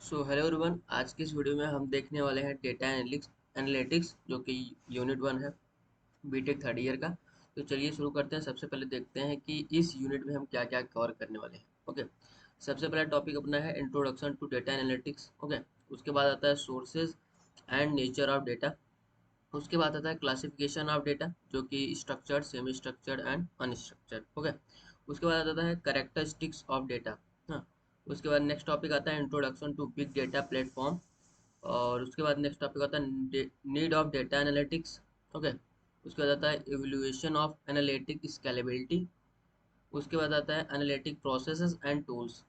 Hello everyone, आज की इस वीडियो में हम देखने वाले हैं डेटा एनालिटिक्स जो कि यूनिट 1 है, बीटेक थर्ड ईयर का। तो चलिए शुरू करते हैं। सबसे पहले देखते हैं कि इस यूनिट में हम क्या क्या कवर करने वाले हैं। ओके, सबसे पहला टॉपिक अपना है introduction to data analytics. Okay, उसके बाद आता है sources and nature of data. उसके बाद आता है क्लासिफिकेशन ऑफ डेटा जो कि structured, semi structured and unstructured. Okay, उसके बाद आता है कैरेक्टरिस्टिक्स ऑफ डेटा। हाँ, उसके बाद नेक्स्ट टॉपिक आता है introduction to big data platform. और उसके बाद नेक्स्ट टॉपिक आता है need of data analytics. Okay, उसके बाद आता है इवोल्यूशन ऑफ एनालिटिक स्केलेबिलिटी। उसके बाद आता है analytic processes and tools.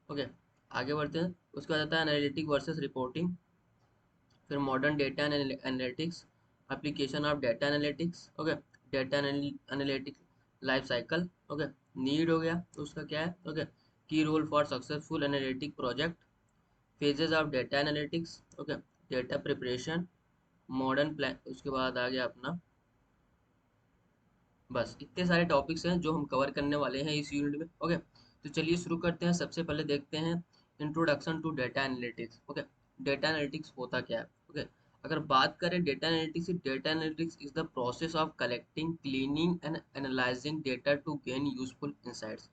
Okay, आगे बढ़ते हैं। उसके बाद आता है एनालिटिक वर्सेस रिपोर्टिंग। फिर modern data analytics, application of data analytics. Okay, data analytic life cycle. Okay, need हो गया तो उसका क्या है। Okay, key role for successful analytic project, phases of data analytics. Okay, data preparation, modern plan. उसके बाद आ गया अपना, बस इतने सारे टॉपिक्स हैं जो हम कवर करने वाले हैं इस यूनिट में। ओके, तो चलिए शुरू करते हैं। सबसे पहले देखते हैं introduction to data analytics. Okay, data analytics होता क्या है। ओके, अगर बात करें data analytics is the process of collecting, cleaning and analysing data to gain useful insights.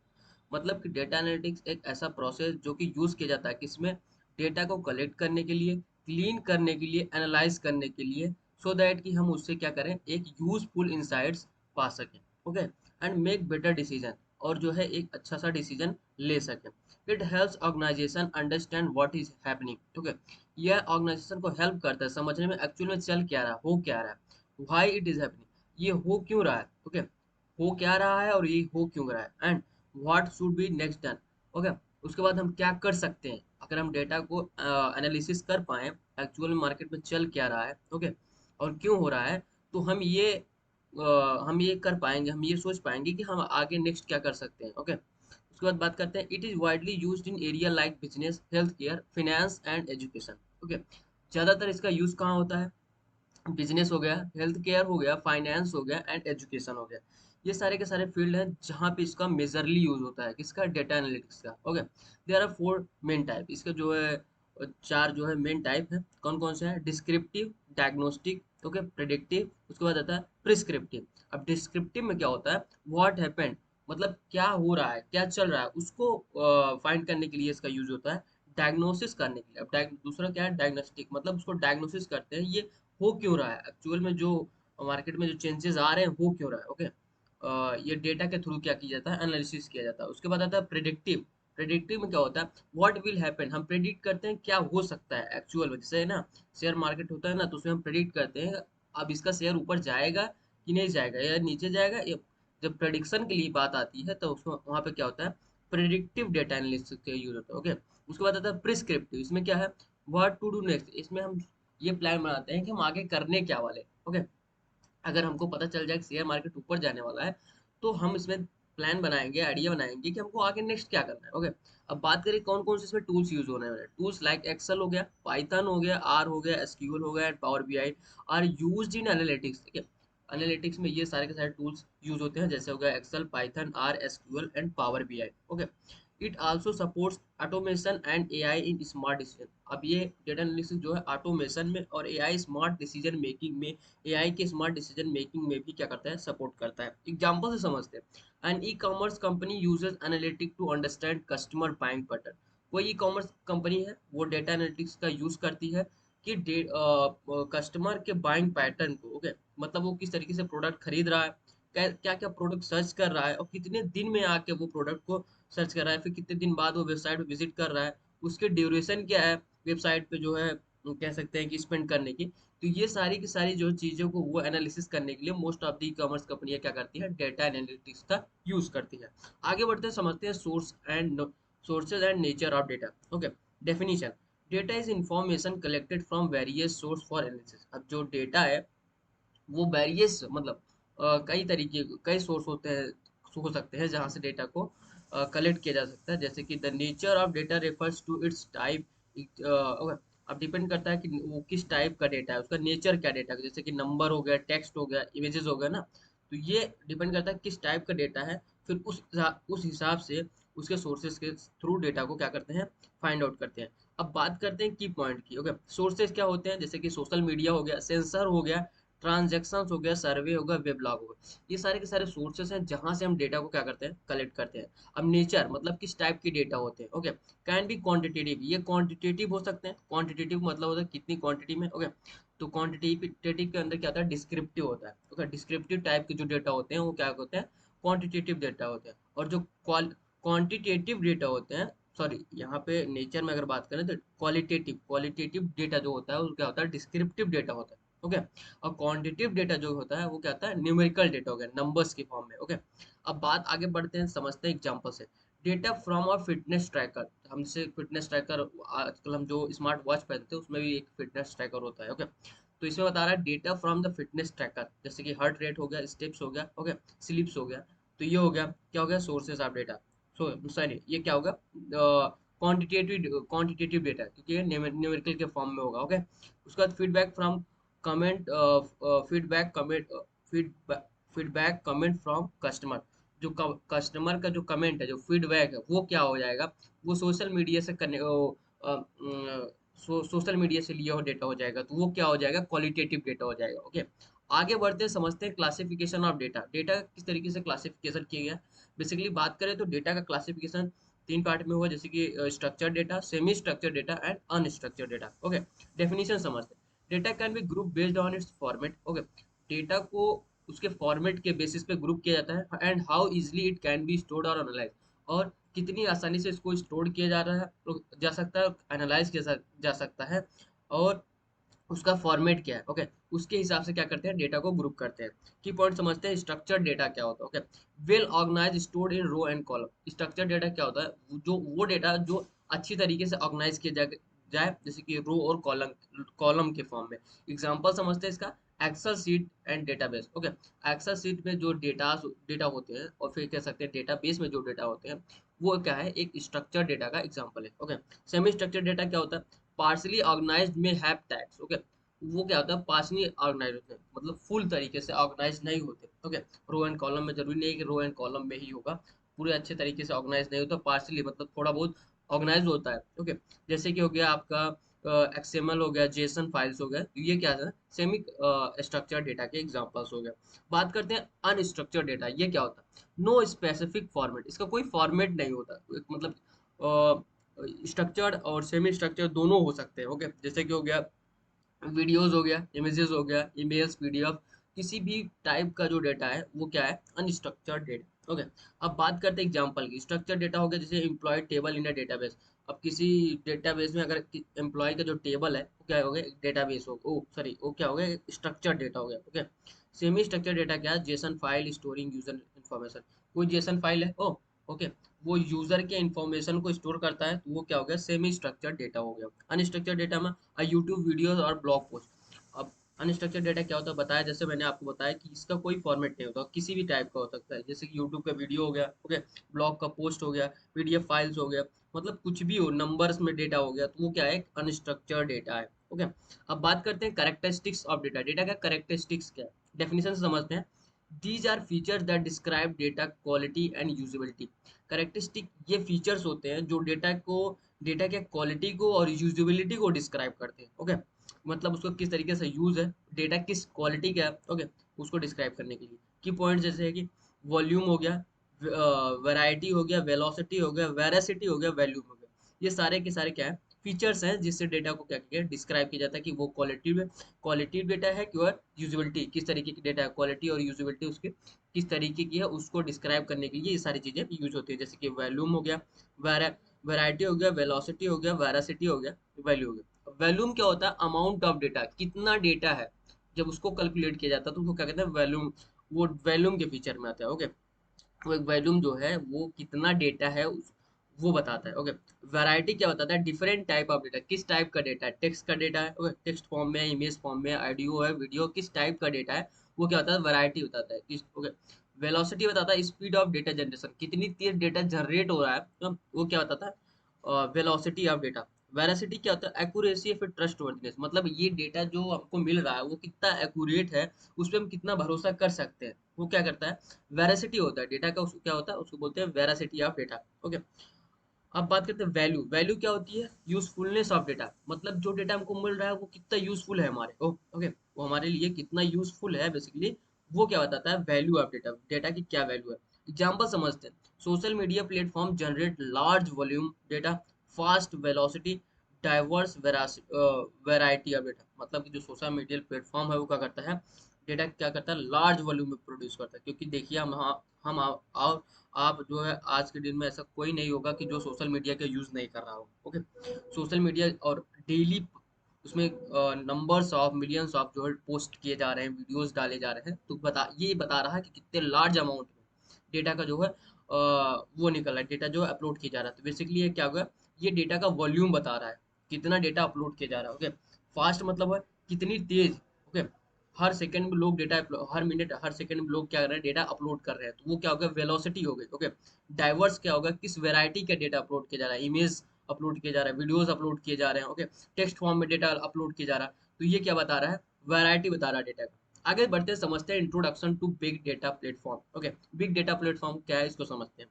मतलब कि डेटा एनालिटिक्स एक ऐसा प्रोसेस जो कि यूज किया जाता है किसमें, डेटा को कलेक्ट करने के लिए, क्लीन करने के लिए, एनालाइज करने के लिए, सो दैट कि हम उससे क्या करें, एक यूजफुल इंसाइट्स पा सकें। Okay, and make better decision, और जो है एक अच्छा सा डिसीजन ले सकें। It helps organisation understand what is happening. Okay, यह ऑर्गेनाइजेशन को हेल्प करता है समझने में एक्चुअल में चल क्या रहा है, हो क्या रहा है, व्हाई इट इज हैपनिंग, ये हो क्यों रहा है। ओके, हो क्या रहा है और ये हो क्यों रहा है, and what should be next done. Okay, उसके बाद हम क्या कर सकते हैं अगर हम डेटा को एनालिसिस कर पाए, एक्चुअल मार्केट में चल क्या रहा है। ओके, और क्यों हो रहा है, तो हम ये कर पाएंगे, हम ये सोच पाएंगे कि हम आगे नेक्स्ट क्या कर सकते हैं। ओके, उसके बाद बात करते हैं it is widely used in area like business, health care, finance and education. Okay, ज्यादातर इसका यूज कहाँ होता है, बिजनेस हो गया, हेल्थ केयर हो गया, फाइनेंस हो गया एंड एजुकेशन हो गया। ये सारे के सारे फील्ड हैं जहाँ पे इसका मेजरली यूज होता है, किसका, डेटा एनालिटिक्स का। Okay, there are four main type, इसके जो है चार जो है मेन टाइप है। कौन कौन से हैं, डिस्क्रिप्टिव, डायग्नोस्टिक, ओके, प्रेडिक्टिव, उसके बाद आता है प्रिस्क्रिप्टिव। अब डिस्क्रिप्टिव में क्या होता है, व्हाट हैपेंड, मतलब क्या हो रहा है, क्या चल रहा है, उसको फाइंड करने के लिए इसका यूज होता है। डायग्नोसिस करने के लिए, अब दूसरा क्या है, डायग्नोस्टिक, मतलब उसको डायग्नोसिस करते हैं, ये हो क्यों रहा है, एक्चुअल में जो मार्केट में जो चेंजेस आ रहे हैं हो क्यों रहा है। ओके, ये डेटा के थ्रू क्या किया जाता है, एनालिसिस किया जाता है। उसके बाद आता है प्रेडिक्टिव। प्रेडिक्टिव में क्या होता है, व्हाट विल हैपन, हम प्रेडिक्ट करते हैं क्या हो सकता है एक्चुअल में। जैसे है ना, शेयर मार्केट होता है ना, तो उसमें हम प्रेडिक्ट करते हैं अब इसका शेयर ऊपर जाएगा कि नहीं जाएगा, या नीचे जाएगा जब प्रेडिक्शन के लिए बात आती है तो उसमें वहाँ पे क्या होता है, प्रेडिक्टिव डेटा एनालिसिस का यूज होता है। ओके, उसके बाद आता है प्रिस्क्रिप्टिव, इसमें क्या है, व्हाट टू डू नेक्स्ट, इसमें हम ये प्लान बनाते हैं कि हम आगे करने क्या वाले। ओके, अगर हमको पता चल जाए कि शेयर मार्केट ऊपर जाने वाला है, तो हम इसमें प्लान बनाएंगे, आइडिया बनाएंगे कि हमको आगे नेक्स्ट क्या करना है। ओके, अब बात करें कौन कौन से इसमें टूल्स यूज होने वाले, टूल्स लाइक एक्सेल हो गया, पाइथन हो गया, आर हो गया, एसक्यूएल हो गया, Power BI are used in analytics. ठीक है, एनालिटिक्स में ये सारे के सारे टूल्स यूज होते हैं, जैसे हो गया Excel, Python, R, SQL and Power BI. Okay, it also supports automation and AI in smart decision. अब ये डेटा एनालिसिस जो है ऑटोमेशन में और एआई स्मार्ट डिसीजन मेकिंग में, एआई के स्मार्ट डिसीजन मेकिंग में भी क्या करता है, सपोर्ट करता है। एग्जांपल से समझते हैं, an e commerce company uses analytic to understand customer buying pattern. कोई ई कॉमर्स कंपनी है वो डेटा एनालिटिक्स का यूज करती है कि कस्टमर के बाइंग पैटर्न को, ओके, मतलब वो किस तरीके से प्रोडक्ट खरीद रहा है, क्या क्या प्रोडक्ट सर्च कर रहा है, और कितने दिन में आके वो प्रोडक्ट को सर्च कर रहा है, फिर कितने दिन बाद वो वेबसाइट पे विजिट कर रहा है, उसके ड्यूरेशन क्या है वेबसाइट पे जो है, कह सकते हैं कि स्पेंड करने की। तो ये सारी की सारी जो चीज़ों को वो एनालिसिस करने के लिए most of the e commerce कंपनियां क्या करती है, डेटा एनालिटिक्स का यूज करती है। आगे बढ़ते हैं, समझते हैं sources and nature of data. Okay, definition, data is information collected from various source for analysis. अब जो डेटा है वो वेरियस, मतलब कई तरीके, कई सोर्स होते हैं, हो सकते हैं जहाँ से डेटा को कलेक्ट किया जा सकता है। जैसे कि the nature of data refers to its type. अब डिपेंड करता है कि वो किस टाइप का डेटा है, उसका नेचर क्या डेटा का, जैसे कि नंबर हो गया, टेक्स्ट हो गया, इमेजेस हो गया ना, तो ये डिपेंड करता है किस टाइप का डेटा है। फिर उस हिसाब से उसके सोर्सेज के थ्रू डेटा को क्या करते हैं, फाइंड आउट करते हैं। अब बात करते हैं की पॉइंट की। ओके, सोर्सेज क्या होते हैं, जैसे कि सोशल मीडिया हो गया, सेंसर हो गया, ट्रांजैक्शंस हो गया, सर्वे होगा, वेबलॉग होगा, ये सारे के सारे सोर्सेस हैं जहां से हम डेटा को क्या करते हैं, कलेक्ट करते हैं। अब नेचर मतलब किस टाइप की डेटा होते हैं। ओके, कैन बी क्वांटिटेटिव, ये क्वांटिटेटिव हो सकते हैं। क्वांटिटेटिव मतलब होता है कितनी क्वांटिटी में। ओके, तो क्वांटिटेटिव के अंदर क्या होता है, डिस्क्रिप्टिव होता है। ओके, डिस्क्रिप्टिव टाइप के जो डेटा होते हैं वो क्या होते हैं, क्वांटिटेटिव डेटा होते हैं। और जो क्वांटिटेटिव डेटा होते हैं, सॉरी यहाँ पे नेचर में अगर बात करें तो क्वालिटेटिव क्वालिटेटिव डेटा जो होता है वो क्या होता है, डिस्क्रिप्टिव डेटा होता है। ओके, और क्वांटिटेटिव डेटा जो होता है वो क्या होता है, न्यूमेरिकल डेटा हो गया, नंबर्स की फॉर्म में। ओके, अब बात आगे बढ़ते हैं, समझते हैं एग्जांपल से। Data from a fitness tracker, हमसे फिटनेस ट्रैकर, आजकल हम जो स्मार्ट वॉच पहनते हैं उसमें भी एक फिटनेस ट्रैकर होता है। ओके, तो इसमें बता रहा है data from the fitness tracker, जैसे कि हार्ट रेट हो गया, स्टेप्स हो गया, ओके, स्लिप्स हो गया। तो ये हो गया, क्या हो गया, सोर्सेज ऑफ डेटा। सॉरी, ये क्या होगा, क्वांटिटेटिव डेटा, क्योंकि ये न्यूमेरिकल के फॉर्म में होगा। ओके, उसके बाद feedback from comment, feedback comment, feedback comment from customer, जो कस्टमर का जो कमेंट है, जो फीडबैक है, वो क्या हो जाएगा, वो सोशल मीडिया से सोशल मीडिया से लिया हुआ डेटा हो जाएगा, तो वो क्या हो जाएगा, क्वालिटेटिव डेटा हो जाएगा। ओके, आगे बढ़ते हैं, समझते हैं क्लासिफिकेशन ऑफ डेटा। डेटा किस तरीके से क्लासिफिकेशन किया गया। बेसिकली बात करें तो डेटा का क्लासिफिकेशन तीन पार्ट में हुआ, जैसे कि structured data, semi structured data and unstructured data. Okay, definition समझते हैं। Data can be group based on it's format. Okay, data को उसके फॉर्मेट के बेसिस पे ग्रुप किया जाता है। And how easily it can be stored और एनालाइज, और कितनी आसानी से इसको स्टोर किया जा रहा है, जा सकता है, एनालाइज किया जा सकता है, और उसका फॉर्मेट क्या है। ओके, उसके हिसाब से क्या करते हैं, डेटा को ग्रुप करते हैं। की पॉइंट समझते हैं, स्ट्रक्चर्ड डेटा क्या होता है। Okay, well organise stored in row and column. Structured data क्या होता है, जो वो डेटा जो अच्छी तरीके से ऑर्गेनाइज किया जाए, जैसे कि रो और कॉलम कॉलम के फॉर्म में। एग्जांपल समझते हैं इसका, Excel sheet and database. Okay, Excel sheet में जो डेटा होते हैं, और फिर कह सकते हैं डेटाबेस में जो डेटा होते हैं, वो क्या है, एक स्ट्रक्चर्ड डेटा का एग्जांपल है। ओके, सेमी स्ट्रक्चर्ड डेटा क्या होता है, पार्सली ऑर्गेनाइज्ड में हैव टैग्स। ओके, वो क्या होता है, पार्सली ऑर्गेनाइज होते हैं, मतलब फुल तरीके से ऑर्गेनाइज नहीं होते। ओके, रो एंड कॉलम में जरूरी नहीं है कि रो एंड कॉलम में ही होगा, पूरे अच्छे तरीके से ऑर्गेनाइज नहीं होता, पार्सली मतलब थोड़ा बहुत ऑर्गेनाइज होता है। ओके, जैसे कि हो गया आपका एक्सएमएल हो गया, जेसन फाइल्स हो गया, तो ये क्या है, सेमी स्ट्रक्चर्ड डेटा के एग्जांपल्स हो गए। बात करते हैं अनस्ट्रक्चर्ड डेटा, ये क्या होता है, नो स्पेसिफिक फॉर्मेट, इसका कोई फॉर्मेट नहीं होता, मतलब स्ट्रक्चर्ड और सेमी स्ट्रक्चर्ड दोनों हो सकते हैं। ओके, जैसे कि हो गया वीडियोस हो गया, इमेजेस हो गया, ईमेल्स, पीडीएफ, किसी भी टाइप का जो डेटा है वो क्या है, अनस्ट्रक्चर्ड डेटा। ओके, अब बात करते हैं एग्जांपल की। स्ट्रक्चर्ड डेटा हो गया जैसे employee table in a database. अब किसी डेटाबेस में अगर एम्प्लॉय का जो टेबल है वो क्या हो गया, डेटाबेस हो, ओ सॉरी, वो क्या हो गया, स्ट्रक्चर्ड डेटा हो गया। ओके, सेमी स्ट्रक्चर्ड डेटा क्या है, JSON file storing user information. कोई जेसन फाइल है, ओ ओके, वो यूजर के इंफॉर्मेशन को स्टोर करता है, तो वो क्या हो गया, सेमी स्ट्रक्चर्ड डेटा हो गया। अनस्ट्रक्चर्ड डेटा में यूट्यूब वीडियोस और ब्लॉग पोस्ट। अब अनस्ट्रक्चर्ड डेटा क्या होता है, बताया, जैसे मैंने आपको बताया कि इसका कोई फॉर्मेट नहीं होता, किसी भी टाइप का हो सकता है, जैसे कि यूट्यूब का वीडियो हो गया, ओके, ब्लॉग का पोस्ट हो गया, पीडीएफ फाइल्स हो गया, मतलब कुछ भी हो, नंबर्स में डेटा हो गया, तो वो क्या है, अनस्ट्रक्चर्ड डेटा है। ओके, अब बात करते हैं कैरेक्टरिस्टिक्स ऑफ डेटा। डेटा का कैरेक्टरिस्टिक्स क्या है, डेफिनेशन से समझते हैं। These are features that describe data quality and usability. Characteristic ये फीचर्स होते हैं जो डेटा के क्वालिटी को और यूजेबिलिटी को डिस्क्राइब करते हैं। ओके, मतलब उसको किस तरीके से यूज है, डेटा किस क्वालिटी का है। ओके, उसको डिस्क्राइब करने के लिए की पॉइंट जैसे है कि वॉल्यूम हो गया, वैरायटी हो गया, वेलोसिटी हो गया, वेरासिटी हो गया, वैल्यूम हो गया, ये सारे के सारे क्या है, फीचर्स हैं जिससे डेटा को क्या किया डिस्क्राइब किया जाता है कि वो क्वालिटी डेटा है कि, और यूजेबिलिटी किस तरीके की डेटा है, क्वालिटी और यूजेबिलिटी उसके किस तरीके की है, उसको डिस्क्राइब करने के लिए ये सारी चीजें यूज होती है। जैसे कि वैल्यूम हो गया, वैरायटी हो गया, वेलोसिटी हो गया, वेरासिटी हो गया, वैल्यू हो गया। वैल्यूम क्या होता है, अमाउंट ऑफ डेटा, कितना डेटा है, जब उसको कैलकुलेट किया जाता है तो उसको क्या कहते हैं, वैल्यूम, वो वैल्यूम के फीचर में आता है। ओके, वो एक वैल्यूम जो है वो कितना डेटा है वो बताता है। ओके, वैरायटी क्या बताता है, डिफरेंट टाइप ऑफ डेटा, किस टाइप का डेटा है, टेक्स्ट का डेटा है, ओके, टेक्स्ट फॉर्म में, इमेज फॉर्म में, ऑडियो है, वीडियो, किस टाइप का डेटा है, वो क्या होता है, वैरायटी बताता है। किस, ओके, वेलोसिटी बताता है स्पीड ऑफ डेटा जनरेशन, कितनी तेज डेटा जनरेट हो रहा है, तो वो क्या बताता है, वेलोसिटी ऑफ डेटा। वेरासिटी क्या होता है? एक्यूरेसी या फिर ट्रस्टवर्दीनेस, मतलब ये डेटा जो हमको मिल रहा है वो कितना एक्यूरेट है, उस पर हम कितना भरोसा कर सकते हैं, वो क्या करता है? वेरासिटी होता है डेटा का, क्या होता है? उसको बोलते हैं वेरासिटी ऑफ डेटा। ओके, अब बात करते हैं वैल्यू। वैल्यू क्या होती है? यूजफुलनेस ऑफ डेटा, मतलब जो डेटा हमको मिल रहा है वो कितना यूजफुल है हमारे, ओके, वो हमारे लिए कितना यूजफुल है बेसिकली, वो क्या बताता है? वैल्यू ऑफ डेटा, डेटा की क्या वैल्यू है। एग्जांपल समझते हैं। Social media platform generate large volume data, fast velocity, diverse variety of data, मतलब कि जो सोशल मीडिया प्लेटफॉर्म है वो क्या करता है? डेटा क्या करता है? लार्ज वॉल्यूम में प्रोड्यूस करता है, क्योंकि देखिए हम आप जो है आज के दिन में ऐसा कोई नहीं होगा कि जो सोशल मीडिया का यूज नहीं कर रहा हो। ओके, सोशल मीडिया और डेली उसमें नंबर्स ऑफ मिलियंस ऑफ जो है पोस्ट किए जा रहे हैं, वीडियोस डाले जा रहे हैं, तो ये बता रहा है कि कितने लार्ज अमाउंट में डेटा का जो है वो निकल रहा है, डेटा जो है अपलोड किया जा रहा है। तो बेसिकली ये क्या होगा? ये डेटा का वॉल्यूम बता रहा है, कितना डेटा अपलोड किया जा रहा है। ओके, फास्ट मतलब है कितनी तेज। ओके, हर सेकंड में लोग डेटा, हर मिनट हर सेकंड में लोग क्या कर रहे हैं? डेटा अपलोड कर रहे हैं, तो वो क्या होगा? वेलोसिटी हो गई। ओके, डाइवर्स क्या होगा? किस वैरायटी का डेटा अपलोड किया जा रहा है, इमेज अपलोड किया जा रहा है, वीडियोस अपलोड किए जा रहे हैं। ओके, टेक्स्ट फॉर्म में डेटा अपलोड किया जा रहा है, तो ये क्या बता रहा है? वैरायटी बता रहा है डेटा का। आगे बढ़ते हैं, समझते हैं introduction to big data platform. Okay, big data platform क्या है, इसको समझते हैं।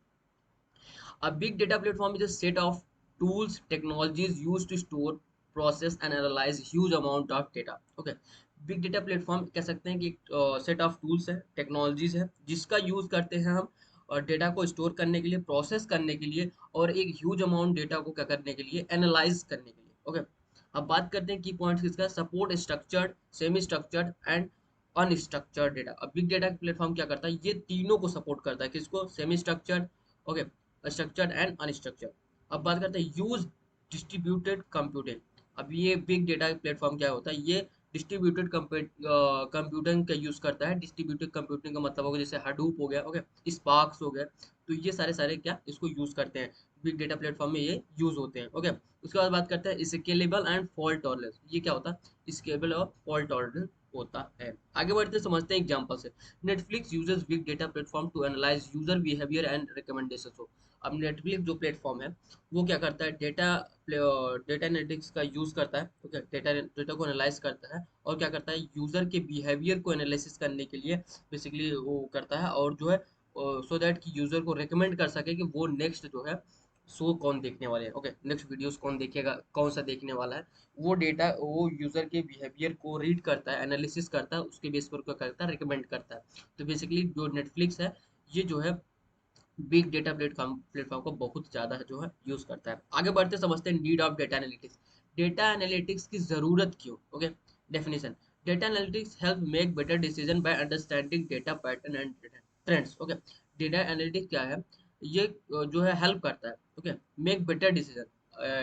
A big data platform is a set of tools, technologies used to store, process and analyze huge amount of data. Okay, big data platform कह सकते हैं कि एक सेट ऑफ टूल्स है, टेक्नोलॉजीज है, जिसका यूज करते हैं हम और डेटा को स्टोर करने के लिए, प्रोसेस करने के लिए, और एक ह्यूज अमाउंट डेटा को क्या करने के लिए? एनालाइज करने के लिए। ओके, अब बात करते हैं की पॉइंट्स किसका? Support structured, semi structured and unstructured data. अब बिग डेटा प्लेटफॉर्म क्या करता है? ये तीनों को सपोर्ट करता है। किसको? Semi structured, okay, structured and unstructured. अब बात करते हैं यूज डिस्ट्रीब्यूटेड कंप्यूटिंग। अब ये बिग डेटा प्लेटफॉर्म क्या होता है? ये डिस्ट्रीब्यूटेड कंप्यूटिंग का यूज करता है। डिस्ट्रीब्यूटेड कंप्यूटिंग का मतलब होगा जैसे हडूप हो गया, ओके, स्पार्क्स हो गया, तो ये सारे सारे क्या इसको यूज करते हैं, बिग डेटा प्लेटफॉर्म में ये यूज होते हैं। ओके, उसके बाद बात करते हैं स्केलेबल एंड फॉल्ट टॉलरेंस। ये क्या होता है? स्केलेबल और फॉल्ट टॉलरेंस होता है। आगे बढ़ते समझते हैं एग्जांपल से। Netflix uses big data platform to analyse user behaviour and recommendations. अब नेटफ्लिक्स जो प्लेटफॉर्म है वो क्या करता है? डेटा एनालिटिक्स का यूज करता है। ओके, डेटा को एनालाइज करता है और क्या करता है? यूजर के बिहेवियर को एनालिसिस करने के लिए बेसिकली वो करता है, और जो है सो दैट कि यूजर को रिकमेंड कर सके कि वो नेक्स्ट जो है शो कौन देखने वाले हैं। ओके, नेक्स्ट वीडियोस कौन देखेगा, कौन सा देखने वाला है, वो डेटा वो यूजर के बिहेवियर को रीड करता है, एनालिसिस करता है, उसके बेस पर क्या करता है? रिकमेंड करता है। तो बेसिकली जो नेटफ्लिक्स है ये जो है बिग डेटा प्लेटफॉर्म को बहुत ज़्यादा जो है यूज़ करता है। आगे बढ़ते समझते हैं need of data analytics. Data analytics की ज़रूरत क्यों? Okay, definition. Data analytics help make better decision by understanding data pattern and trends. Okay, data analytics क्या है? ये जो है हेल्प करता है, ओके, मेक बेटर डिसीजन,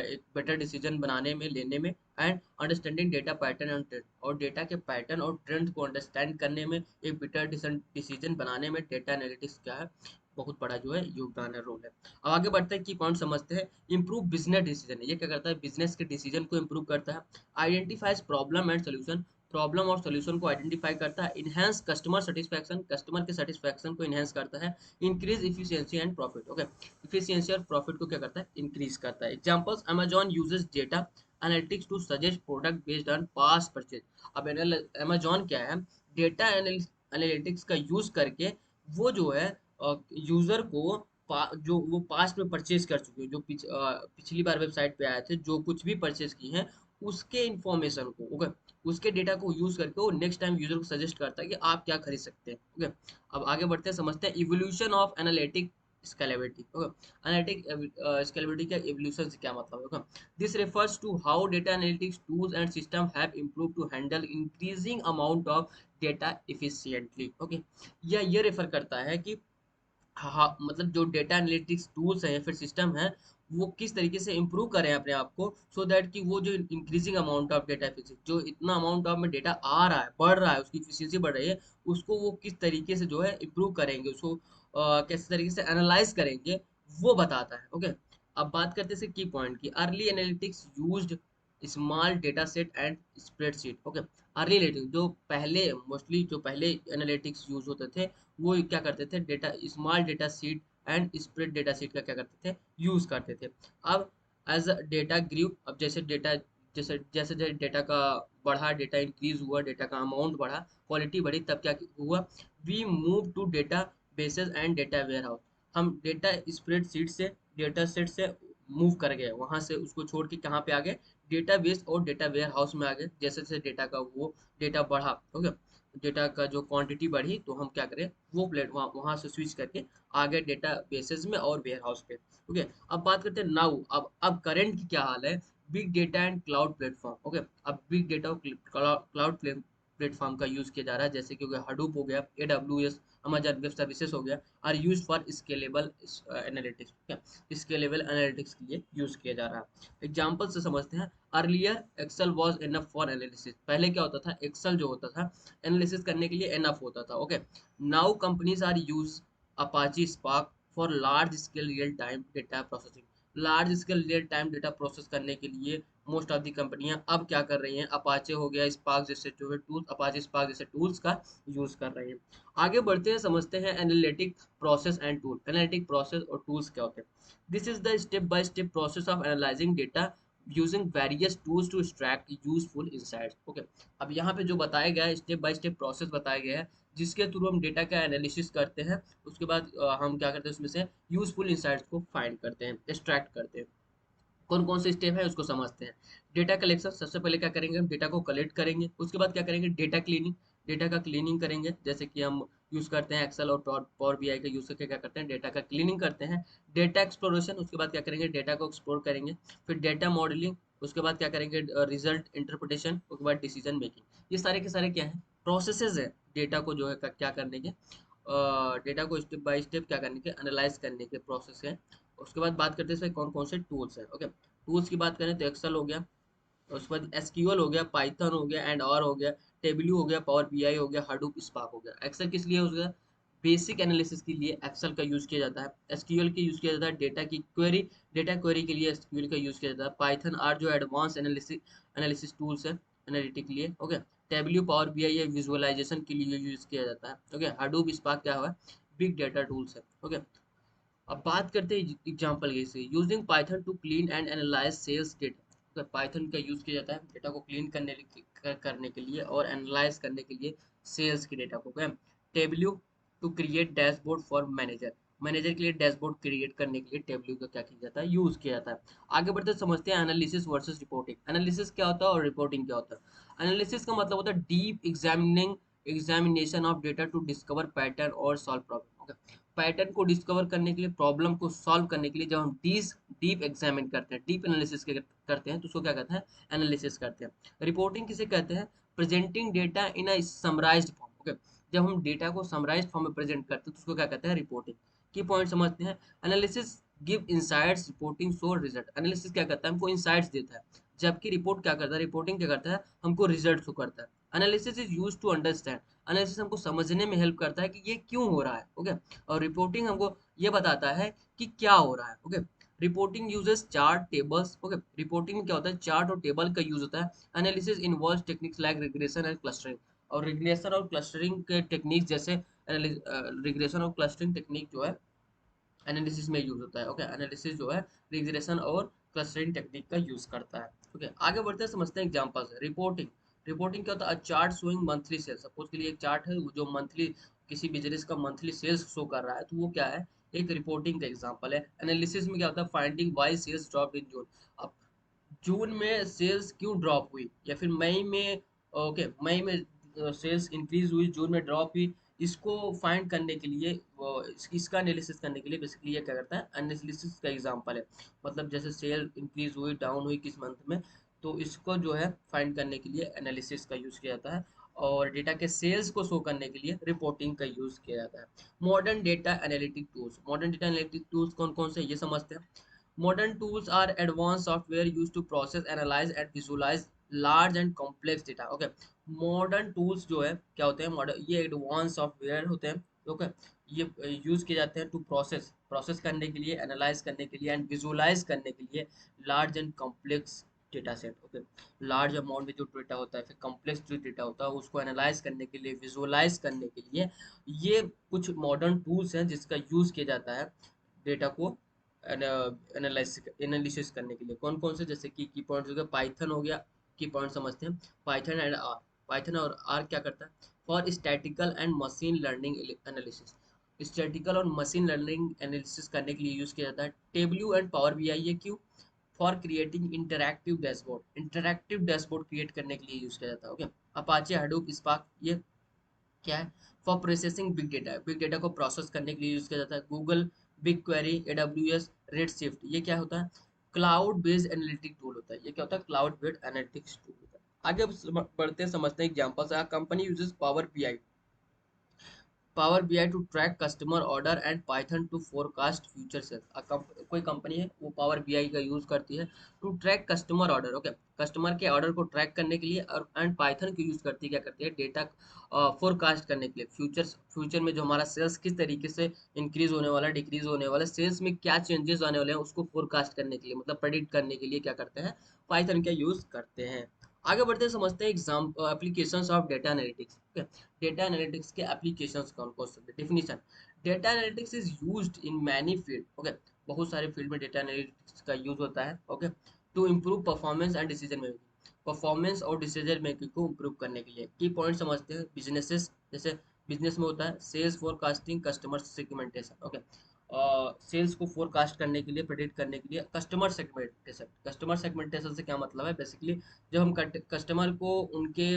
एक बेटर डिसीजन बनाने में, लेने में, and understanding data pattern and trend, और डेटा के पैटर्न और ट्रेंड को अंडरस्टैंड करने में, एक बेटर डिसीजन बनाने में डेटा एनालिटिक्स क्या है? बहुत बड़ा जो है योगदान है, रोल है। अब आगे बढ़ते हैं, की पॉइंट समझते हैं। Improve business decision. ये क्या करता है? बिजनेस के डिसीजन को इंप्रूव करता है। Identifies problem and solution. Problem और सोल्यूशन को आइडेंटिफाई करता है। Enhance customer satisfaction. कस्टमर के सेटिस्फैक्शन को इनहेंस करता है। Increase efficiency and profit. Okay, efficiency और प्रॉफिट को क्या करता है? इंक्रीज करता है। Examples, Amazon uses data analytics to suggest product based on past purchase. अब अमेजॉन क्या है? डेटा एनालिटिक्स का यूज करके वो जो है यूजर को जो वो पास्ट में परचेज कर चुके हैं, जो पिछली बार वेबसाइट पे आए थे, जो कुछ भी परचेज की हैं, उसके इंफॉर्मेशन को, ओके, उसके डेटा को यूज करके वो नेक्स्ट टाइम यूजर को सजेस्ट करता है कि आप क्या खरीद सकते हैं। ओके, अब आगे बढ़ते हैं, समझते हैं evolution of analytic scalability. Okay, analytic scalability का इवोल्यूशन से क्या मतलब है? Okay, this refers to how data analytics tools and system have improve to handle increasing amount of data efficiently. Okay, यह ये रेफर करता है कि हाँ, मतलब जो डेटा एनालिटिक्स टूल्स हैं या फिर सिस्टम है, वो किस तरीके से इम्प्रूव करें अपने आप को, सो दैट कि वो जो increasing amount of data efficiency, जो इतना अमाउंट ऑफ में डेटा आ रहा है, बढ़ रहा है, उसकी एफिशिएंसी बढ़ रही है, उसको वो किस तरीके से जो है इम्प्रूव करेंगे, उसको किस तरीके से एनालाइज करेंगे, वो बताता है। ओके, अब बात करते हैं की पॉइंट की। Early analytics used small data set and spreadsheet. Okay, early analytics जो पहले, मोस्टली जो पहले एनालिटिक्स यूज होते थे, वो क्या करते थे? Data, small data seat and spread data seat का क्या करते थे? यूज करते थे। अब एज डेटा ग्रीव, अब जैसे डेटा जैसे जैसे जैसे डेटा का बढ़ा, डेटा इंक्रीज हुआ, डेटा का अमाउंट बढ़ा, क्वालिटी बढ़ी, तब क्या हुआ, we move to data bases and data warehouse. हम डेटा स्प्रेडशीट से, डेटा सेट से मूव कर गए, वहां से उसको छोड़ के कहाँ पे आ गए, डेटा बेस और डेटा वेयर हाउस में आ गए। जैसे जैसे डेटा का वो डेटा बढ़ा, ओके, डेटा का जो क्वांटिटी बढ़ी, तो हम क्या करें, वो प्लेट वहां से स्विच करके आ गए डेटा बेसेस में और वेयर हाउस पे। ओके, अब बात करते हैं नाउ, अब करंट की क्या हाल है, big data and cloud platform. Okay, अब बिग डेटा और क्लाउड प्लेटफॉर्म का यूज किया जा रहा है, जैसे कि हो गया हडूप, हो गया एडब्ल्यूएस, अमेजन वेब सर्विसेज हो गया, are use for scalable analytics. Scalable analytics के लिए यूज किया जा रहा है। एग्जाम्पल से समझते हैं। Earlier Excel was enough for analysis, पहले क्या होता था, एक्सेल जो होता था एनालिसिस करने के लिए इनफ होता था। Okay, now companies are use Apache Spark for large scale real time data processing. Large scale real time data process करने के लिए मोस्ट ऑफ दी कंपनियां अब क्या कर रही हैं, अपाचे हो गया, स्पार्क जैसे जो है टूल, अपाचे स्पार्क जैसे टूल्स का यूज कर रही हैं। आगे बढ़ते हैं, समझते हैं analytic process and tool. Analytic process और टूल्स क्या होते हैं, this is the step by step process of analysing data using various tools to extract useful insights. Okay, अब यहाँ पे जो बताया गया है, स्टेप बाय स्टेप प्रोसेस बताया गया है, जिसके थ्रू हम डेटा का एनालिसिस करते हैं, उसके बाद हम क्या करते हैं, उसमें से यूजफुल इंसाइट्स को फाइंड करते हैं, एक्सट्रैक्ट करते हैं। कौन कौन से स्टेप है उसको समझते हैं। डेटा कलेक्शन, सबसे पहले क्या करेंगे, हम डेटा को कलेक्ट करेंगे, उसके बाद क्या करेंगे, डेटा क्लीनिंग, डेटा का क्लीनिंग करेंगे, जैसे कि हम यूज करते हैं एक्सेल और पावर बीआई का यूज करके क्या करते हैं, डेटा का क्लीनिंग करते हैं। डेटा एक्सप्लोरेशन, उसके बाद क्या करेंगे, डेटा को एक्सप्लोर करेंगे। फिर डेटा मॉडलिंग, उसके बाद क्या करेंगे, रिजल्ट इंटरप्रिटेशन, उसके बाद डिसीजन मेकिंग। ये सारे के सारे क्या है, प्रोसेसेस है डेटा को जो है क्या करने के, डेटा को स्टेप बाय स्टेप क्या करने के, एनालाइज करने के प्रोसेस है। उसके बाद बात करते हैं इसमें कौन कौन से टूल्स हैं। ओके, टूल्स की बात करें तो एक्सेल हो गया, उसके बाद एसक्यूएल हो गया, पाइथन हो गया, एंड और हो गया, टेबल्यू हो गया, पावर बीआई हो गया, हडूप स्पार्क हो गया। एक्सेल किस लिए हो गया, बेसिक एनालिसिस के लिए एक्सेल का यूज किया जाता है। एसक्यूएल की यूज किया जाता है डेटा की क्वेरी, डेटा क्वेरी के लिए एसक्यूएल का यूज किया जाता है। पाइथन आर जो एडवांस एनालिसिस एनालिसिस टूल्स है एनालिटिक के लिए। ओके, टेबल्यू पावर बीआई ये विजुअलाइजेशन के लिए यूज किया जाता है। ओके, हडूप स्पार्क क्या हुआ, बिग डेटा टूल्स है। ओके, अब बात करते हैं एग्जाम्पल के से, using Python to clean and analyse sales data. तो पाइथन का यूज किया जाता है डेटा को क्लीन करने के लिए और एनालाइज करने के लिए सेल्स के डेटा को। Tableau to create dashboard for manager, manager के लिए डैशबोर्ड क्रिएट करने के लिए टेबल्यू का क्या किया जाता है, यूज किया जाता है। आगे बढ़ते समझते हैं एनालिसिस वर्सेस रिपोर्टिंग। एनालिसिस क्या होता है और रिपोर्टिंग क्या होता है। एनालिसिस का मतलब होता है deep examination of data to discover pattern और सॉल्व प्रॉब्लम। पैटर्न को डिस्कवर करने के लिए, प्रॉब्लम को सॉल्व करने के लिए जब हम डीप एग्जामिन करते हैं, डीप एनालिसिस करते हैं, तो उसको क्या कहते हैं, एनालिसिस करते हैं। रिपोर्टिंग किसे कहते हैं, प्रेजेंटिंग डेटा इन अ समराइज्ड फॉर्म। ओके, जब हम डेटा को समराइज्ड फॉर्म में प्रेजेंट करते हैं तो उसको क्या कहते हैं, रिपोर्टिंग। की पॉइंट समझते हैं। Analysis give insights, reporting show result. Analysis क्या करता है, हमको इनसाइट्स देता है, जबकि रिपोर्ट क्या करता है, रिपोर्टिंग क्या करता है, हमको रिजल्ट शो करता है। Analysis is used to understand, analysis हमको समझने में हेल्प करता है कि ये क्यों हो रहा है। ओके, और रिपोर्टिंग हमको ये बताता है कि क्या हो रहा है। Okay, reporting uses chart tables. Okay, reporting में क्या होता है, चार्ट और टेबल का यूज होता है। Analysis involves techniques like regression and clustering, और रिग्रेशन और क्लस्टरिंग के टेक्निक जैसे रिग्रेशन और क्लस्टरिंग टेक्निक जो है एनालिसिस में यूज होता है। ओके, एनालिसिस जो है रिग्रेशन और क्लस्टरिंग टेक्निक का यूज करता है। ओके, आगे बढ़ते हैं, समझते हैं एग्जांपल्स। रिपोर्टिंग, रिपोर्टिंग क्या होता है, chart showing monthly sales. Suppose के लिए एक चार्ट है जो मंथली किसी बिजनेस का मंथली सेल्स शो कर रहा है, तो वो क्या है, एक रिपोर्टिंग का एग्जांपल है। एनालिसिस में क्या होता है, finding why sales drop in June. अब जून में सेल्स क्यों ड्रॉप हुई, या फिर मई में, ओके, मई में सेल्स इंक्रीज हुई, जून में ड्रॉप हुई, इसको फाइंड करने के लिए इसका एनालिसिस करने के लिए बेसिकली ये क्या करता है, एनालिसिस का एग्जांपल है। मतलब जैसे सेल इंक्रीज हुई, डाउन हुई किस मंथ में, तो इसको जो है फाइंड करने के लिए एनालिसिस का यूज किया जाता है। और डेटा के सेल्स को शो करने के लिए रिपोर्टिंग का यूज किया जाता है। Modern data analytic tools, modern data analytic tools कौन कौन से ये समझते हैं। Modern tools are advanced software used to process, analyze and visualize large and complex data. Okay, modern tools जो है क्या होते हैं, मॉडर्न ये एडवांस सॉफ्टवेयर होते हैं। ओके, ये यूज किए जाते हैं टू प्रोसेस करने के लिए, एनालाइज करने के लिए एंड विजुअलाइज करने के लिए large and complex data set. Okay, large amount में जो डेटा होता है, फिर कॉम्प्लेक्स जो डेटा होता है, उसको एनालाइज करने के लिए, विजुअलाइज करने के लिए, ये कुछ मॉडर्न टूल्स हैं जिसका यूज किया जाता है डेटा को एनालिसिस करने के लिए कौन कौन से, जैसे कि की पॉइंट्स हो गया, पाइथन हो गया, की पॉइंट समझते हैं, पाइथन एंड आर। पाइथन और आर क्या करता है, for statistical and machine learning analysis, statistical और मशीन लर्निंग एनालिसिस करने के लिए यूज किया जाता है। टेबल्यू एंड पावर बीआई, ये क्यों, for creating interactive dashboard create करने के लिए यूज किया जाता है। ओके, अपाचे हडूप स्पार्क, ये क्या है, फॉर प्रोसेसिंग बिग डेटा को प्रोसेस करने के लिए यूज किया जाता है। Google big query, AWS, redshift, ये क्या होता है, क्लाउड बेस्ड एनालिटिक टूल होता है। ये क्या होता है, क्लाउड बेस्ड एनालिटिक्स टूल होता है। आगे अब बढ़ते हैं, समझते हैं examples. Company uses Power BI to track customer order and Python to forecast future sales. कोई कंपनी है वो पावर बीआई का यूज करती है to track customer order, okay, customer के ऑर्डर को ट्रैक करने के लिए, और एंड पाइथन को यूज करती है, क्या करती है, डेटा फोरकास्ट करने के लिए, फ्यूचर में जो हमारा सेल्स किस तरीके से इंक्रीज होने वाला है, डिक्रीज होने वाला है, सेल्स में क्या चेंजेस आने वाले हैं, उसको फोरकास्ट करने के लिए, मतलब प्रेडिक्ट करने के लिए क्या करते हैं, पाइथन का यूज करते हैं। आगे बढ़ते हैं, समझते हैं exam applications of data analytics. Data analytics के एप्लीकेशंस कौन कौन से, definition, data analytics is used in many field, okay, बहुत सारे फील्ड में डेटा एनालिटिक्स का यूज होता है, okay, to improve performance and decision making, performance और डिसीजन मेकिंग को इम्प्रूव करने के लिए। की पॉइंट समझते हैं, बिजनेसेस, जैसे बिजनेस में होता है sales forecasting, customer segmentation, okay, sales को फोरकास्ट करने के लिए, प्रेडिक्ट करने के लिए, कस्टमर सेगमेंटेशन से क्या मतलब है, बेसिकली जब हम कस्टमर को उनके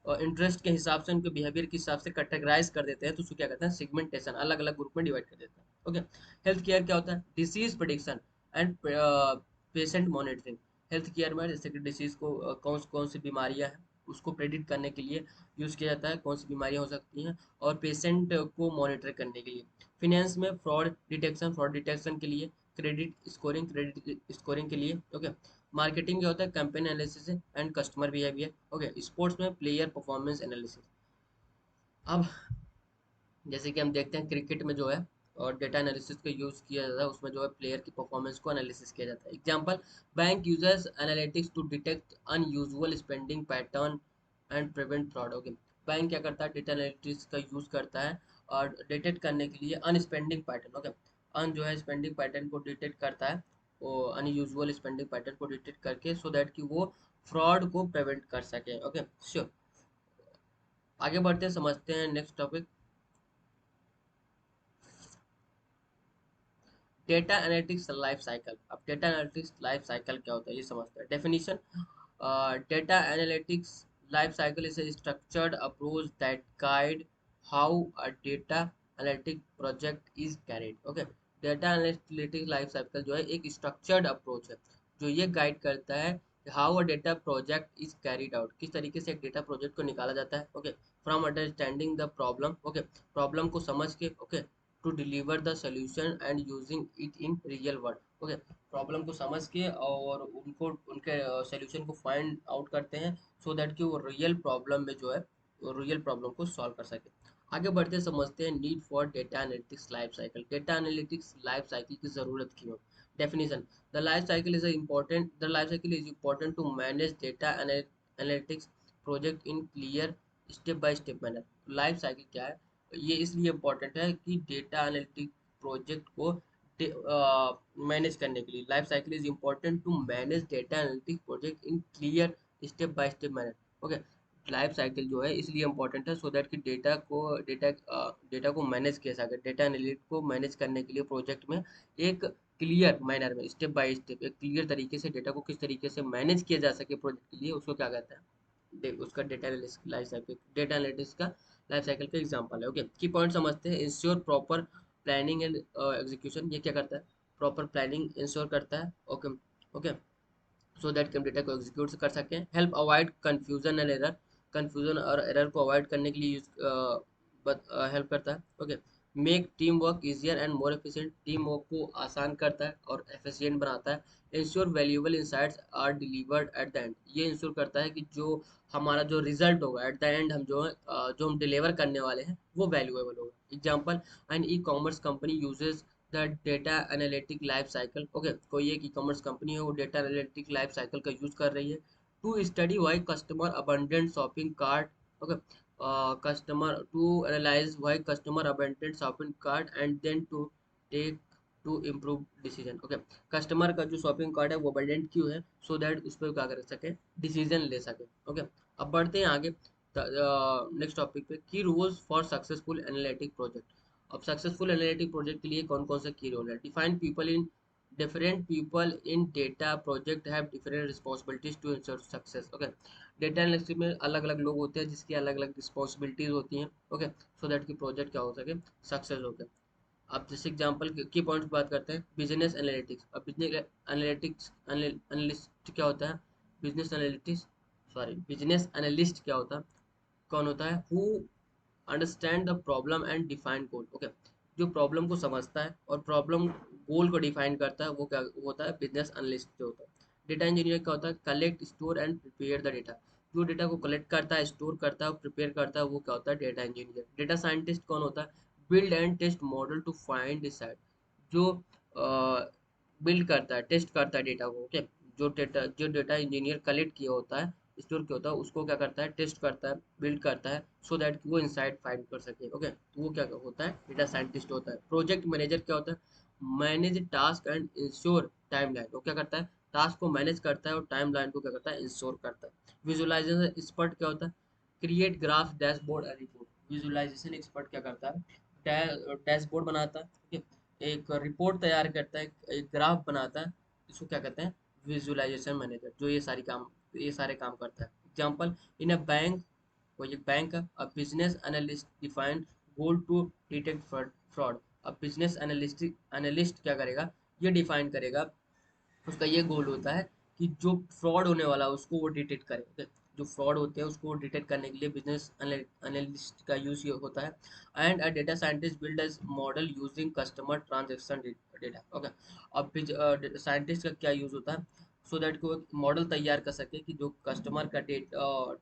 इंटरेस्ट के हिसाब से, उनके बिहेवियर के हिसाब से कैटेगराइज कर देते हैं, तो उसको क्या कहते हैं, सेगमेंटेशन, अलग अलग ग्रुप में डिवाइड कर देते हैं। ओके, हेल्थ केयर क्या होता है, disease prediction and patient monitoring. Health care में जैसे कि डिसीज को कौन कौन सी बीमारियां हैं उसको प्रेडिक्ट करने के लिए यूज किया जाता है, कौन सी बीमारियां हो सकती हैं, और पेशेंट को मॉनिटर करने के लिए। फिनेंस में फ्रॉड डिटेक्शन के लिए, क्रेडिट स्कोरिंग के लिए, ओके। मार्केटिंग क्या होता है, campaign analysis and customer behaviour, okay. Sports में प्लेयर परफॉर्मेंस एनालिसिस। अब जैसे कि हम देखते हैं क्रिकेट में जो है और डेटा एनालिसिस का यूज किया जाता है, उसमें जो है प्लेयर की परफॉर्मेंस को एनालिसिस किया जाता है। Example, bank users analytics to detect unusual spending pattern and prevent fraud, okay. Bank क्या करता है, डेटा एनालिटिक्स का यूज करता है और डिटेक्ट करने के लिए अनस्पेंडिंग पैटर्न, ओके, अन जो है स्पेंडिंग पैटर्न को डिटेक्ट करता है, वो अनयूजुअल स्पेंडिंग पैटर्न को डिटेक्ट करके, सो दैट कि वो फ्रॉड को प्रिवेंट कर सके, ओके, श्योर। आगे बढ़ते हैं, समझते हैं next topic, data analytics life cycle. अब डेटा एनालिटिक्स लाइफ साइकिल क्या होता है ये समझते हैं। Definition, data analytics life cycle is a structured approach that guide how a data analytic project is carried, okay। Data analytics life cycle जो है एक स्ट्रक्चर्ड अप्रोच है जो ये गाइड करता है how a data project is carried out, किस तरीके से एक डेटा प्रोजेक्ट को निकाला जाता है, okay, from understanding the problem, okay, problem को समझ के, okay, to deliver the solution and using it in real world, okay, problem को समझ के और उनको उनके सोल्यूशन को फाइंड आउट करते हैं, सो दैट कि वो रियल प्रॉब्लम में जो है रियल प्रॉब्लम को सॉल्व कर सके। आगे बढ़ते समझते हैं need for data analytics life cycle. Data analytics life cycle की जरूरत क्यों। Definition, the life cycle is important to manage data analytics project in clear step by step manner. Life cycle क्या है, ये इसलिए इम्पोर्टेंट है कि डेटा एनालिटिक प्रोजेक्ट को मैनेज करने के लिए, life cycle is important to manage data analytic project in clear step by step manner, okay. Life cycle जो है इसलिए इम्पोर्टेंट है, सो दैट कि डेटा को मैनेज किया जा सके, डेटा एनालिटिक को मैनेज करने के लिए प्रोजेक्ट में एक क्लियर मैनर में, स्टेप बाय स्टेप, एक क्लियर तरीके से डेटा को किस तरीके से मैनेज किया जा सके प्रोजेक्ट के लिए, उसको क्या कहते हैं, उसका data analytics life cycle, data analytics का लाइफ साइकिल का एग्जांपल है, ओके। की पॉइंट समझते हैं, ensure proper planning and execution. ये क्या करता है, प्रॉपर प्लानिंग इंश्योर करता है, ओके, ओके, सो दैट कि हम डेटा को एग्जीक्यूट कर सकें। Help avoid confusion and error, confusion और एरर को अवॉइड करने के लिए हेल्प करता है, okay. Make team work easier and more efficient, team work को आसान करता है और एफिशिएंट बनाता है। Ensure valuable insights are delivered at the end, ये इंश्योर करता है कि जो हमारा जो रिजल्ट होगा एट द एंड, हम जो है जो हम डिलीवर करने वाले हैं वो वैल्यूएबल होगा। Example, an e commerce company uses the data analytic life cycle, okay, कोई एक ई कॉमर्स कंपनी है वो डेटा एनालिटिक लाइफ साइकिल का यूज कर रही है to study why customer abandon shopping cart, okay, customer to analyze why customer abandoned shopping cart and then to take to improve decision. Okay, customer का जो shopping cart है वो abundant क्यों है, सो दैट उस पर क्या कर सके, डिसीजन ले सके। ओके, अब बढ़ते हैं आगे नेक्स्ट टॉपिक पे, key roles for successful analytic project. अब सक्सेसफुल एनालिटिक प्रोजेक्ट के लिए कौन कौन से की रोल है, define people in different people in data project have different responsibilities to ensure success। Okay, data analysis में अलग अलग लोग होते हैं जिसकी अलग अलग रिस्पॉन्सिबिलिटीज होती हैं। ओके, सो दैट की प्रोजेक्ट क्या हो सके, सक्सेस हो सके। अब जैसे एग्जांपल की पॉइंट्स की बात करते हैं, बिजनेस एनालिटिक्स। अब बिजनेस एनालिटिक्स एनालिस्ट क्या होता है, business analytics sorry business analyst क्या होता है, कौन होता है, who understand the problem and define goal. Okay, जो प्रॉब्लम को समझता है और प्रॉब्लम गोल को डिफाइन करता है, वो क्या होता है, बिजनेस एनालिस्ट जो होता है। डेटा इंजीनियर क्या होता है, collect store and prepare the data. जो डेटा को कलेक्ट करता है, स्टोर करता है और प्रिपेयर करता है, वो क्या होता है, डेटा इंजीनियर। डेटा साइंटिस्ट कौन होता है, build and test model to find decide. जो बिल्ड करता है, टेस्ट करता है डेटा को। ओके, जो डेटा इंजीनियर कलेक्ट किया होता है, स्टोर किया होता है, उसको क्या करता है, टेस्ट करता है, बिल्ड करता है, सो दैट वो इनसाइट फाइंड कर सके। ओके, तो वो क्या होता है, डेटा साइंटिस्ट होता है। प्रोजेक्ट मैनेजर क्या होता है, manage task and ensure timeline. वो क्या करता है, टास्क को मैनेज करता है और टाइमलाइन को क्या करता है, इंश्योर करता है। विजुअलाइजेशन एक्सपर्ट क्या होता है, create graph, dashboard and report. Visualisation expert क्या करता है, डैशबोर्ड बनाता है, ठीक है, एक रिपोर्ट तैयार करता है, एक ग्राफ बनाता है, इसको क्या कहते हैं, विजुअलाइजेशन मैनेजर, जो ये सारे काम करता है। एग्जांपल, इन अ बैंक, कोई एक बैंक है, a business analyst defined goal to detect fraud. अब बिजनेस एनालिस्ट क्या करेगा, ये डिफाइन करेगा, उसका ये गोल होता है कि जो फ्रॉड होने वाला है उसको वो डिटेक्ट करे। Okay? जो फ्रॉड होते हैं उसको डिटेक्ट करने के लिए बिजनेस एनालिस्ट का यूज होता है। And a data scientist build a model using customer transaction data. Okay, अब साइंटिस्ट का क्या यूज होता है, सो दैट को एक मॉडल तैयार कर सके कि जो कस्टमर का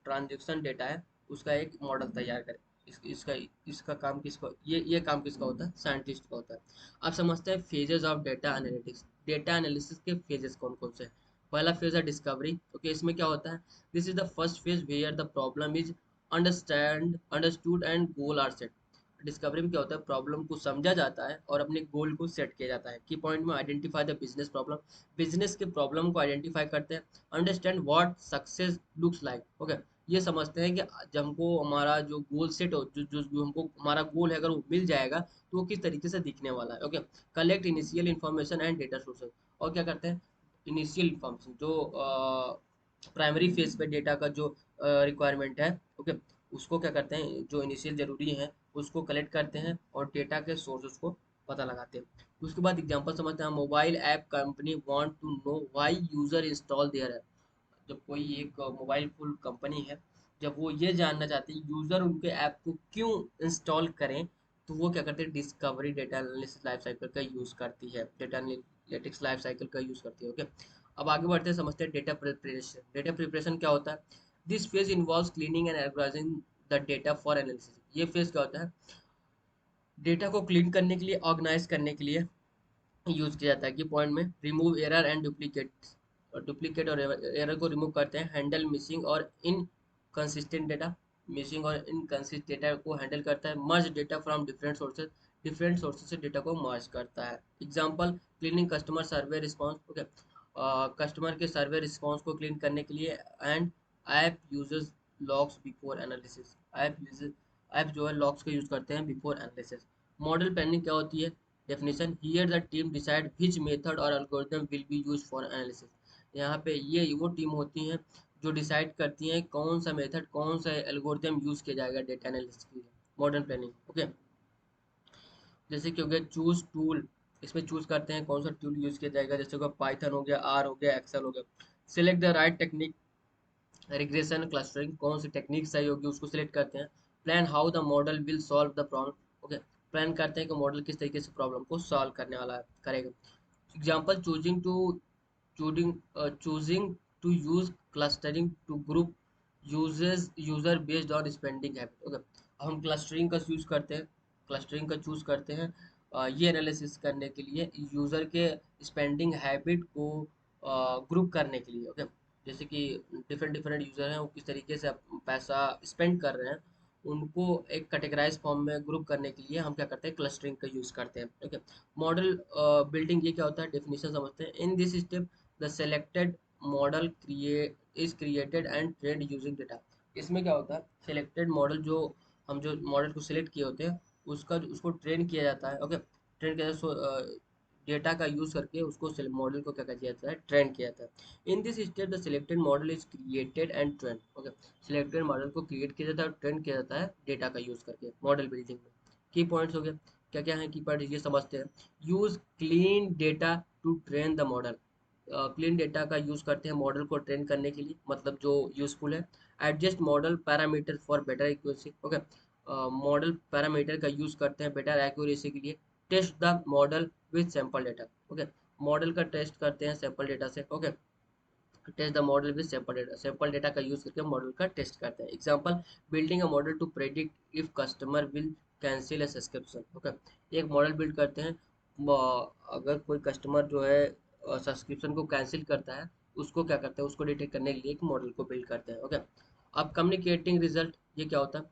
ट्रांजेक्शन डेटा है उसका एक मॉडल तैयार करे। इसका इसका काम किसका, ये काम किसका होता है, साइंटिस्ट का होता है। अब समझते हैं phases of data analytics. Data analysis के फेजेस कौन कौन से हैं। पहला फेज है डिस्कवरी। ओके, इसमें क्या होता है, this is the first phase where the problem is understood and goal are set. Discovery में क्या होता है, प्रॉब्लम को समझा जाता है और अपने गोल को सेट किया जाता है। की पॉइंट में identify the business problem, business के प्रॉब्लम को आइडेंटिफाई करते हैं। Understand what success looks like. Okay, ये समझते हैं कि जब हमको हमारा जो गोल सेट हो, जो हमको हमारा गोल है, अगर वो मिल जाएगा तो वो किस तरीके से दिखने वाला है। Okay, collect initial information and data sources. और क्या करते हैं, इनिशियल इन्फॉर्मेशन जो प्राइमरी फेज पे डेटा का जो रिक्वायरमेंट है, ओके, उसको क्या करते हैं, जो इनिशियल जरूरी है उसको कलेक्ट करते हैं और डेटा के सोर्सेज को पता लगाते हैं। उसके बाद एग्जांपल समझते हैं, mobile app company want to know why user install their app. जब कोई एक मोबाइल फोन कंपनी है, जब वो ये जानना चाहती है यूजर उनके ऐप को क्यों इंस्टॉल करें, तो वो क्या करते हैं, discovery data analysis life cycle का यूज करती है, डेटा एनालिटिक्स लाइफ साइकिल का यूज करती है। ओके, अब आगे बढ़ते हैं, समझते हैं डेटा प्रिपरेशन। डेटा प्रिपरेशन क्या होता है, this phase involves cleaning and organising the data for analysis. ये फेज क्या होता है, डेटा को क्लीन करने के लिए, ऑर्गेनाइज करने के लिए यूज किया जाता है। कि पॉइंट में रिमूव एरर एंड डुप्लीकेट और एरर को रिमूव करते हैं। हैंडल मिसिंग और इनकंसिस्टेंट डेटा, मिसिंग और इनकंसिस्टेंट डेटा को हैंडल करता है। मर्ज डेटा फ्रॉम डिफरेंट सोर्सेज से डेटा को मर्ज करता है। एग्जांपल, क्लीनिंग कस्टमर सर्वे रिस्पांस। ओके, कस्टमर के सर्वे रिस्पांस को क्लीन करने के लिए। And app uses logs before analysis, app जो है लॉग्स का यूज करते हैं बिफोर एनालिसिस। मॉडल प्लानिंग क्या होती है, definition, here the team decide which method और algorithm will be used for analysis. यहाँ पे ये वो टीम होती हैं जो डिसाइड करती हैं कौन सा मेथड, कौन सा एल्गोरिथम यूज किया जाएगा डेटा एनालिसिस के लिए। मॉडर्न प्लानिंग, ओके, जैसे कि हो गया चूज टूल, इसमें चूज करते हैं कौन सा टूल यूज किया जाएगा, जैसे कि पाइथन हो गया, आर हो गया, एक्सेल हो गया। Select the right technique, regression clustering, कौन सी टेक्निक सही होगी उसको सिलेक्ट करते हैं। Plan how the model will solve the problem. Okay, plan करते हैं कि मॉडल किस तरीके से प्रॉब्लम को सॉल्व करने वाला है, करेगा। Example, choosing to use clustering to group uses user based on spending habit. Okay, हम क्लस्टरिंग का यूज करते हैं, क्लस्टरिंग का चूज करते हैं ये एनालिसिस करने के लिए, यूजर के स्पेंडिंग हैबिट को ग्रुप करने के लिए। ओके, जैसे कि डिफरेंट डिफरेंट यूजर हैं, वो किस तरीके से पैसा स्पेंड कर रहे हैं, उनको एक कैटेगराइज फॉर्म में ग्रुप करने के लिए हम क्या करते हैं, क्लस्टरिंग का यूज करते हैं। ओके, मॉडल बिल्डिंग ये क्या होता है, डेफिनेशन समझते हैं। In this step the selected model created and trend using data. इसमें क्या होता है, सिलेक्टेड मॉडल जो हम जो मॉडल को सिलेक्ट किए होते हैं उसको ट्रेन किया जाता है। ओके, ट्रेन किया जाता है डेटा का यूज करके उसको मॉडल को क्या किया जाता है, ट्रेन किया जाता है। In this step the selected model is created and train. Okay, selected model को क्रिएट किया जाता है और ट्रेन किया जाता है डेटा का यूज करके मॉडल बिल्डिंग में। की पॉइंट्स हो गए, क्या क्या है की पॉइंट ये समझते हैं। Use clean data to train the model. Clean data का यूज करते हैं मॉडल को ट्रेन करने के लिए, मतलब जो यूजफुल है। Adjust model parameter for better accuracy. Okay, model parameter का यूज करते हैं बेटर एक्यूरेसी के लिए। Test the model with sample data. Okay, model का टेस्ट करते हैं सैंपल डेटा से। Okay, test the model with sample data का यूज करके मॉडल का टेस्ट करते हैं। Example, building a model to predict if customer will cancel a subscription. Okay, एक मॉडल बिल्ड करते हैं, अगर कोई कस्टमर जो है सब्सक्रिप्शन को कैंसिल करता है, उसको क्या करते हैं, उसको डिटेक्ट करने के लिए एक मॉडल को बिल्ड करते हैं। ओके, अब कम्युनिकेटिंग रिजल्ट ये क्या होता है,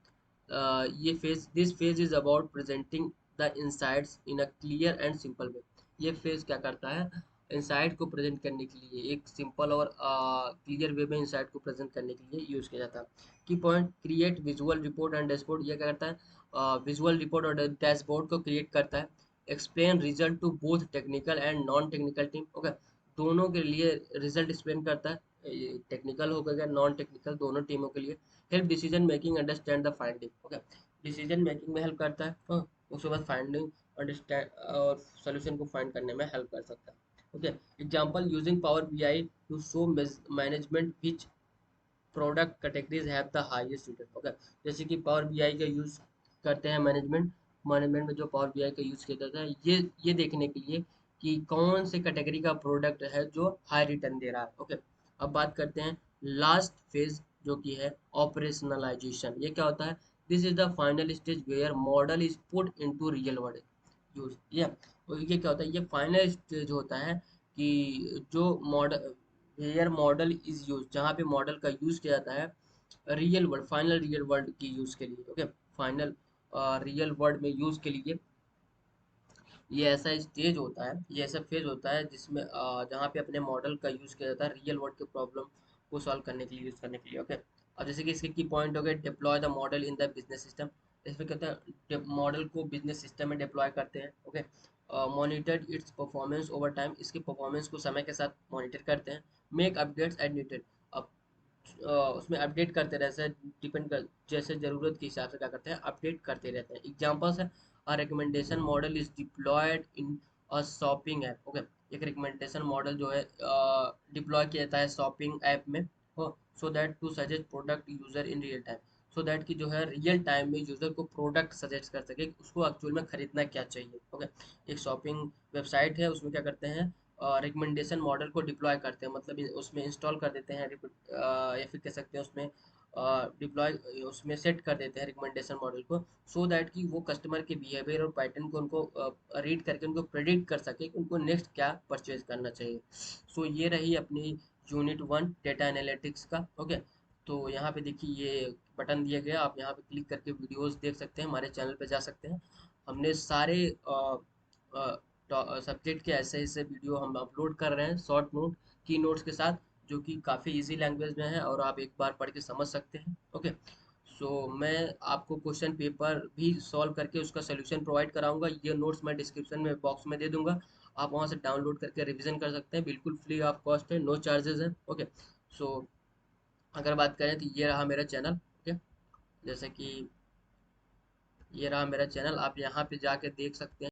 ये phase this phase is about presenting the insights in a clear and simple way. ये फेज क्या करता है, इंसाइट को प्रेजेंट करने के लिए एक सिंपल और क्लियर वे में इंसाइट को प्रेजेंट करने के लिए यूज किया जाता है। Key point, create visual report and dashboard. ये क्या करता है, विजुअल रिपोर्ट और डैशबोर्ड को क्रिएट करता है। Explain result to both technical and non technical team. Okay, दोनों के लिए रिजल्ट एक्सप्लेन करता है, टेक्निकल हो गया नॉन टेक्निकल, दोनों टीमों के लिए। Help decision making, understand the finding. Okay, decision making में हेल्प करता है, उसके बाद फाइंडिंग अंडरस्टैंड और सोल्यूशन को फाइंड करने में हेल्प कर सकता है। Okay, example, using power BI to show management which product categories have the highest return. Okay, जैसे कि पावर बीआई का यूज करते हैं मैनेजमेंट में जो पावर बीआई का यूज किया जाता है, ये देखने के लिए कि कौन से कैटेगरी का प्रोडक्ट है जो हाई रिटर्न दे रहा है। ओके, अब बात करते हैं लास्ट फेज जो कि है ऑपरेशनलाइजेशन। ये क्या होता है, this is the final stage where model is put into real world use. ये क्या होता है, ये फाइनल स्टेज होता है कि जो model where model is use, जहाँ पे मॉडल का यूज किया जाता है real world, final real world की यूज के लिए। ओके, फाइनल रियल वर्ल्ड में यूज के लिए ये ऐसा स्टेज होता है, ये ऐसा फेज होता है जिसमें जहाँ पे अपने मॉडल का यूज किया जाता है रियल वर्ल्ड के प्रॉब्लम को सॉल्व करने के लिए, यूज करने के लिए। ओके, अब जैसे कि इसके की पॉइंट हो गए, deploy the model in the business system. इसमें कहते हैं मॉडल को बिजनेस सिस्टम में डिप्लॉय करते हैं। Okay, monitor it's performance over time, इसके परफॉर्मेंस को समय के साथ मॉनिटर करते हैं। मेक अपडेट्स एज नीडेड, अब उसमें अपडेट करते रहते हैं, डिपेंड कर जैसे ज़रूरत के हिसाब से क्या करते हैं, अपडेट करते रहते हैं। एग्जाम्पल्स है, a recommendation model is deployed in a shopping app. Okay, एक रिकमेंडेशन मॉडल जो है डिप्लॉय किया जाता है शॉपिंग ऐप में, हो so that to suggest product user in real time, so that कि जो है रियल टाइम में यूजर को प्रोडक्ट सजेस्ट कर सके, उसको एक्चुअल में खरीदना क्या चाहिए। ओके, एक शॉपिंग वेबसाइट है, उसमें क्या करते हैं, रिकमेंडेशन मॉडल को डिप्लॉय करते हैं, मतलब उसमें इंस्टॉल कर देते हैं, या फिर कह सकते हैं उसमें डिप्लॉय उसमें सेट कर देते हैं रिकमेंडेशन मॉडल को, सो दैट कि वो कस्टमर के बिहेवियर और पैटर्न को उनको रीड करके उनको प्रेडिक्ट कर सके कि उनको नेक्स्ट क्या परचेज करना चाहिए। सो ये रही अपनी यूनिट 1 डेटा एनालिटिक्स का। ओके, तो यहाँ पे देखिए ये बटन दिया गया, आप यहाँ पे क्लिक करके वीडियोस देख सकते हैं, हमारे चैनल पे जा सकते हैं। हमने सारे सब्जेक्ट के ऐसे ऐसे वीडियो हम अपलोड कर रहे हैं शॉर्ट नोट की नोट्स के साथ, जो कि काफ़ी इजी लैंग्वेज में है और आप एक बार पढ़ के समझ सकते हैं। ओके, सो मैं आपको क्वेश्चन पेपर भी सॉल्व करके उसका सोल्यूशन प्रोवाइड कराऊंगा, ये नोट्स मैं डिस्क्रिप्शन में बॉक्स में दे दूंगा, आप वहां से डाउनलोड करके रिवीजन कर सकते हैं, बिल्कुल फ्री ऑफ कॉस्ट है, नो चार्जेस है। ओके, सो अगर बात करें तो ये रहा मेरा चैनल। ओके, जैसे कि ये रहा मेरा चैनल, आप यहाँ पे जाके देख सकते हैं।